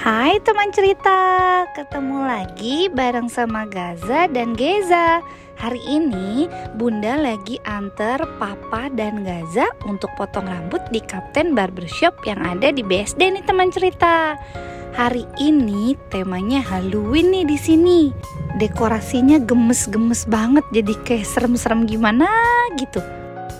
Hai teman cerita, ketemu lagi bareng sama Gaza dan Geza. Hari ini Bunda lagi antar Papa dan Gaza untuk potong rambut di Kapten Barbershop yang ada di BSD nih teman cerita. Hari ini temanya Halloween nih di sini. Dekorasinya gemes-gemes banget, jadi kayak serem-serem gimana gitu.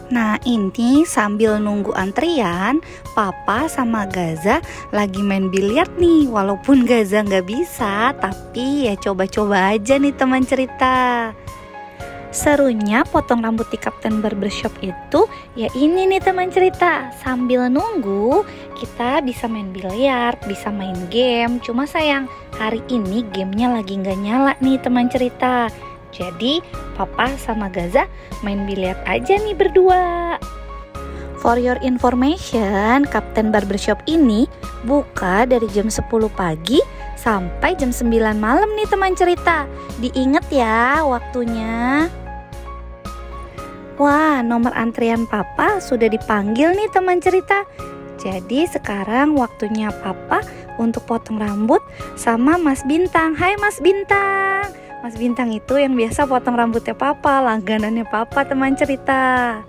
Nah ini sambil nunggu antrian, Papa sama Gaza lagi main biliar nih. Walaupun Gaza nggak bisa, tapi ya coba-coba aja nih teman cerita. Serunya potong rambut di Kapten Barbershop itu ya ini nih teman cerita. Sambil nunggu kita bisa main biliar, bisa main game. Cuma sayang hari ini gamenya lagi nggak nyala nih teman cerita. Jadi Papa sama Gaza main biliar aja nih berdua. For your information, Kapten Barbershop ini buka dari jam 10 pagi sampai jam 9 malam nih teman cerita. Diingat ya waktunya. Wah, nomor antrian Papa sudah dipanggil nih teman cerita. Jadi sekarang waktunya Papa untuk potong rambut sama Mas Bintang. Hai Mas Bintang. Mas Bintang itu yang biasa potong rambutnya Papa, langganannya Papa teman cerita.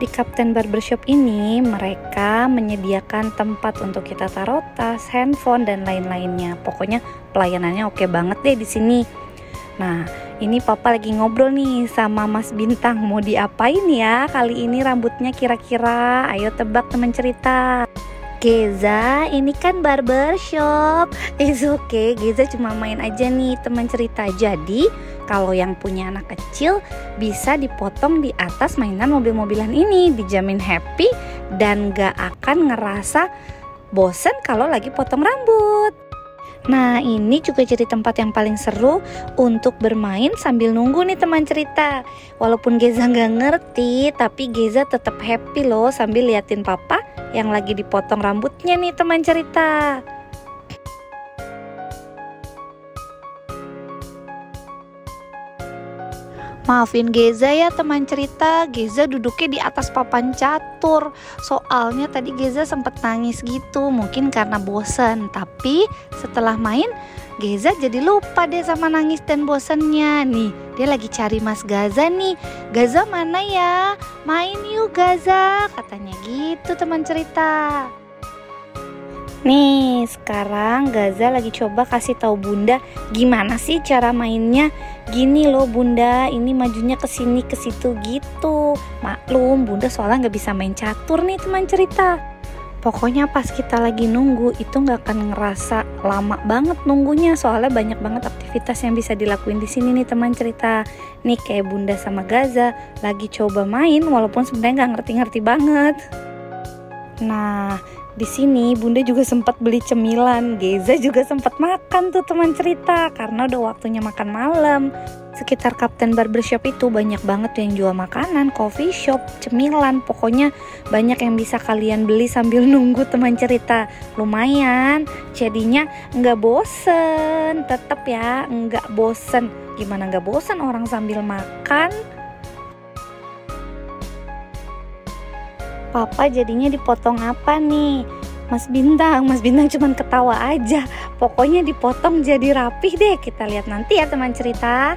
Di Kapten Barbershop ini mereka menyediakan tempat untuk kita taruh tas, handphone dan lain-lainnya. Pokoknya pelayanannya oke banget deh di sini. Nah, ini Papa lagi ngobrol nih sama Mas Bintang. Mau diapain ya kali ini rambutnya kira-kira? Ayo tebak teman cerita. Geza, ini kan barbershop. It's okay, Geza cuma main aja nih teman cerita. Jadi kalau yang punya anak kecil bisa dipotong di atas mainan mobil-mobilan ini. Dijamin happy dan gak akan ngerasa bosen kalau lagi potong rambut. Nah ini juga jadi tempat yang paling seru untuk bermain sambil nunggu nih teman cerita. Walaupun Geza nggak ngerti, tapi Geza tetap happy loh sambil liatin Papa yang lagi dipotong rambutnya nih teman cerita. Maafin Geza ya teman cerita, Geza duduknya di atas papan catur. Soalnya tadi Geza sempet nangis gitu, mungkin karena bosan. Tapi setelah main, Geza jadi lupa deh sama nangis dan bosannya. Nih, dia lagi cari Mas Gaza nih. Gaza mana ya? Main yuk Gaza, katanya gitu teman cerita. Nih, sekarang Gaza lagi coba kasih tahu Bunda gimana sih cara mainnya. Gini loh Bunda, ini majunya ke sini ke situ gitu. Maklum, Bunda soalnya nggak bisa main catur nih teman cerita. Pokoknya pas kita lagi nunggu itu nggak akan ngerasa lama banget nunggunya. Soalnya banyak banget aktivitas yang bisa dilakuin di sini nih teman cerita. Nih kayak Bunda sama Gaza lagi coba main walaupun sebenarnya nggak ngerti-ngerti banget. Nah, di sini Bunda juga sempat beli cemilan, Geza juga sempat makan tuh teman cerita karena udah waktunya makan malam. Sekitar Kapten Barbershop itu banyak banget yang jual makanan, coffee shop, cemilan, pokoknya banyak yang bisa kalian beli sambil nunggu teman cerita. Lumayan, jadinya nggak bosen, tetap ya nggak bosen. Gimana nggak bosen orang sambil makan? Papa jadinya dipotong apa nih? Mas Bintang cuman ketawa aja. Pokoknya dipotong jadi rapih deh. Kita lihat nanti ya teman cerita.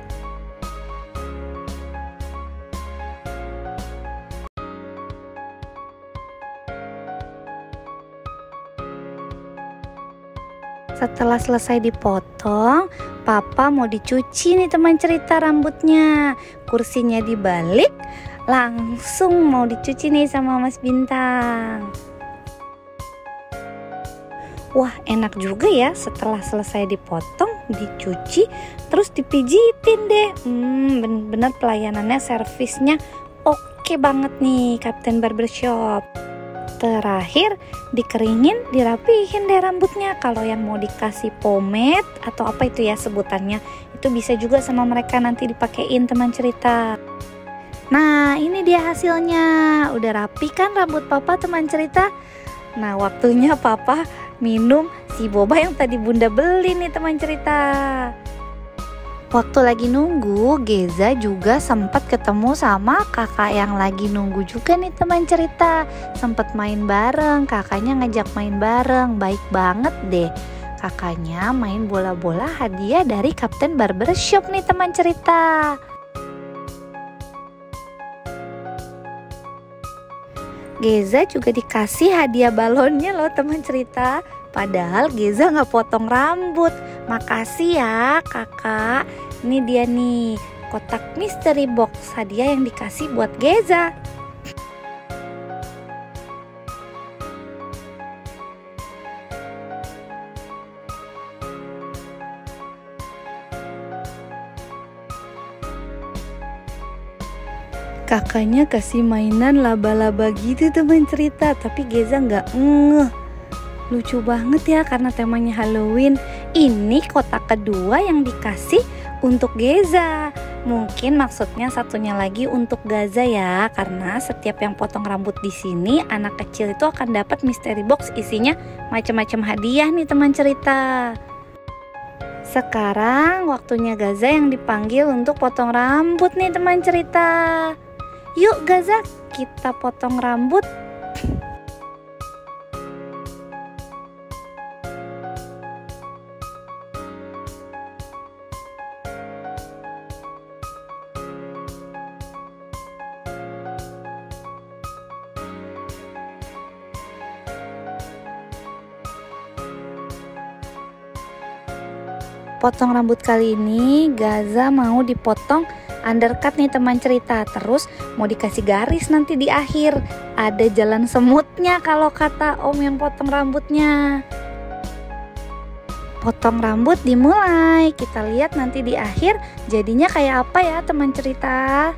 Setelah selesai dipotong, Papa mau dicuci nih teman cerita rambutnya. Kursinya dibalik, langsung mau dicuci nih sama Mas Bintang. Wah enak juga ya, setelah selesai dipotong, dicuci, terus dipijitin deh. Bener-bener pelayanannya, servisnya oke banget nih Kapten Barbershop. Terakhir dikeringin, dirapihin deh rambutnya. Kalau yang mau dikasih pomade atau apa itu ya sebutannya, itu bisa juga sama mereka nanti dipakein teman cerita. Nah ini dia hasilnya. Udah rapi kan rambut Papa teman cerita. Nah waktunya Papa minum si boba yang tadi Bunda beli nih teman cerita. Waktu lagi nunggu, Geza juga sempat ketemu sama kakak yang lagi nunggu juga nih teman cerita. Sempat main bareng, kakaknya ngajak main bareng, baik banget deh. Kakaknya main bola-bola hadiah dari Kapten Barbershop nih teman cerita. Geza juga dikasih hadiah balonnya loh teman cerita. Padahal Geza nggak potong rambut. Makasih ya kakak. Ini dia nih kotak mystery box hadiah yang dikasih buat Geza. Kakaknya kasih mainan laba-laba gitu teman cerita, tapi Geza nggak ngeh. Lucu banget ya karena temanya Halloween. Ini kotak kedua yang dikasih untuk Geza. Mungkin maksudnya satunya lagi untuk Gaza ya, karena setiap yang potong rambut di sini anak kecil itu akan dapat mystery box isinya macam-macam hadiah nih teman cerita. Sekarang waktunya Gaza yang dipanggil untuk potong rambut nih teman cerita. Yuk Gaza, kita potong rambut. Potong rambut kali ini Gaza mau dipotong undercut nih teman cerita. Terus mau dikasih garis nanti di akhir. Ada jalan semutnya kalau kata om yang potong rambutnya. Potong rambut dimulai. Kita lihat nanti di akhir jadinya kayak apa ya teman cerita.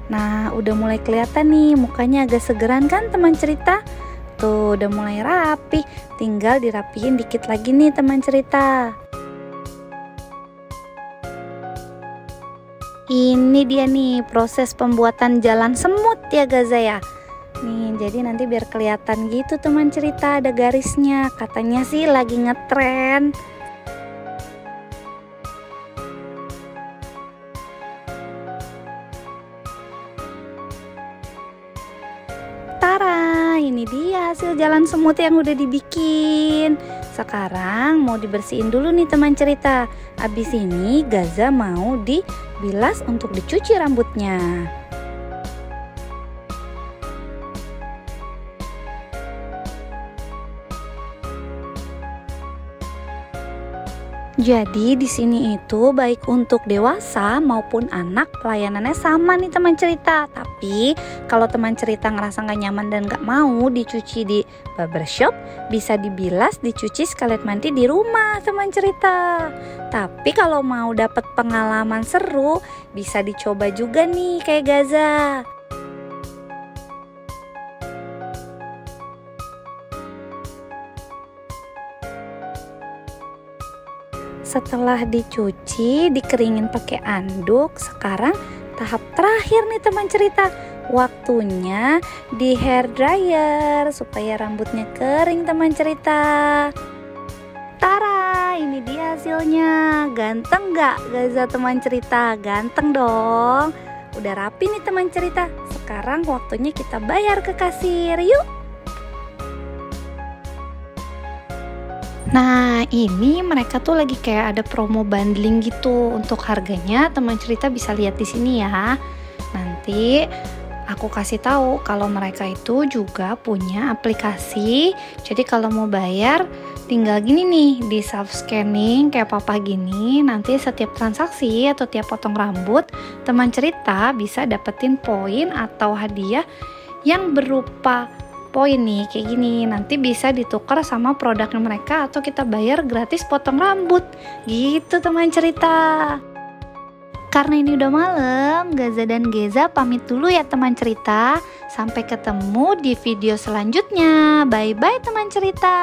Nah udah mulai kelihatan nih mukanya agak segeran kan teman cerita. Tuh udah mulai rapi, tinggal dirapihin dikit lagi nih teman cerita. Ini dia nih proses pembuatan jalan semut ya Gaza ya. Nih jadi nanti biar kelihatan gitu teman cerita ada garisnya. Katanya sih lagi ngetren. Tara, ini dia hasil jalan semut yang udah dibikin. Sekarang mau dibersihin dulu nih teman cerita. Abis ini Gaza mau dibilas untuk dicuci rambutnya. Jadi di sini itu baik untuk dewasa maupun anak pelayanannya sama nih teman cerita. Tapi kalau teman cerita ngerasa nggak nyaman dan nggak mau dicuci di barbershop, bisa dibilas, dicuci sekalian mandi di rumah teman cerita. Tapi kalau mau dapat pengalaman seru, bisa dicoba juga nih kayak Gaza. Setelah dicuci, dikeringin pakai anduk, sekarang tahap terakhir nih teman cerita. Waktunya di hair dryer supaya rambutnya kering teman cerita. Tara, ini dia hasilnya. Ganteng gak Gaza teman cerita? Ganteng dong. Udah rapi nih teman cerita. Sekarang waktunya kita bayar ke kasir. Yuk. Nah ini mereka tuh lagi kayak ada promo bundling gitu. Untuk harganya teman cerita bisa lihat di sini ya. Nanti aku kasih tahu kalau mereka itu juga punya aplikasi. Jadi kalau mau bayar tinggal gini nih, di self scanning kayak papa gini. Nanti setiap transaksi atau tiap potong rambut teman cerita bisa dapetin poin atau hadiah yang berupa poin nih kayak gini. Nanti bisa ditukar sama produknya mereka atau kita bayar gratis potong rambut gitu teman cerita. Karena ini udah malam, Gaza dan Geza pamit dulu ya teman cerita. Sampai ketemu di video selanjutnya. Bye bye teman cerita.